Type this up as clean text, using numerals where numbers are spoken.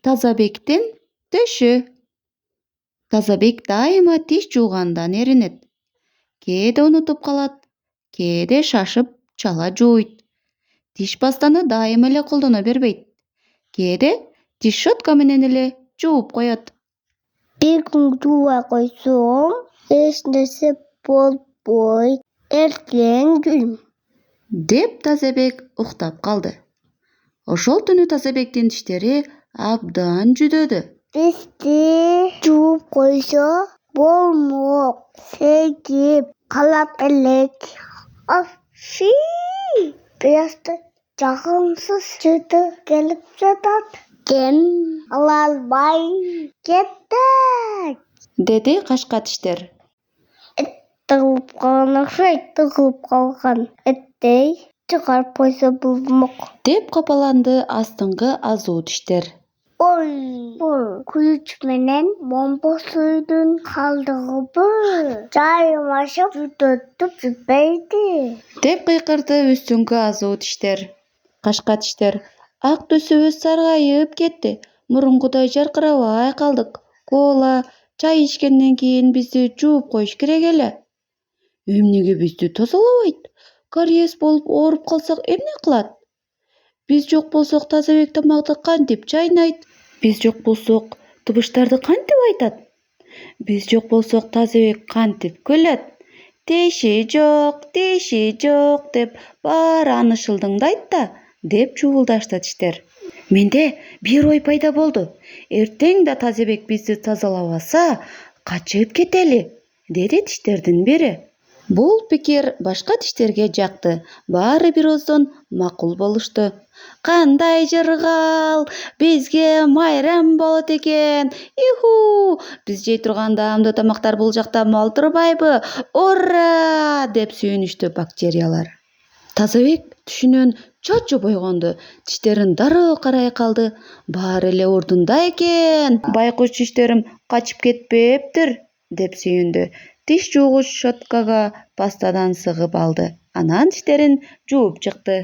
Тазабектин төшү. Тазабек дайыма тиш жуугандан эринет. Кээде унутуп калат, кээде шашып чала жууйт. Тиш пастаны дайыма эле колдоно бербейт. Кээде тиш щетка менен эле жууп коет. Бир күн жуубай койсоң, эч нерсе болбойт. Эртең жуйм. Деп Тазабек уктап калды. Ошол түнү Тазабектин тиштери абдан жүдөдү. Бизди жууп койсо болмок. Сегип калат элек. Афи! Бирasta жагымсыз жыты келип жатат. Кем ала албай кеттек, Деди кашка тиштер. тыгылып калган окшойт. Тыгылып калган эттей чыгарып койсо болмок. Деп капаланды астыңкы азуу тиштер. Ой, бул күлүч менен момбосуйдун калдыгыбы жайымашып жүдөтүп жүрбөйдү. Деп кыйкырды үстүңкү азуу тиштер. Кашка тиштер. Ак түсүбүз саргайып кетти. Мурункудай жаркырабай калдык. Кола, чай ичкенден кийин бизди жууп коюш керек эле. Эмнеге бизди тазалабайт? Кариес болуп ооруп калсак эмне кылат? Биз жок болсок Тазабек тамакты кантип чайнайт? Биз жок болсок тыбыштарды кантип айтат? Биз жок болсок Тазабек кантип күлөт? Тиши жок деп баары аны шылдыңдайт да, деп чуулдашты тиштер. Менде бир ой пайда болду. Эртең да Тазабек бизди тазалабаса, качып кетели, деди тиштердин бири. Бул пикир башка тиштерге жакты. Баары бир ооздон макул болушту. Кандай жыргал, бизге майрам болот экен. Иху! Биз жей турган даамдуу тамактар бул жакта мол турбайбы? Ура! Деп сүйүнүштү бактериялар. Тазабек түшүнөн чочу бойгонду. Тиштерин дароо карай калды. Баары эле ордунда экен. Байкуш тиштерим качып кетпептир, деп сүйүндү. Тиш жуугуч щеткага пастадан сыгып алды. Анан тиштерин жууп чыкты.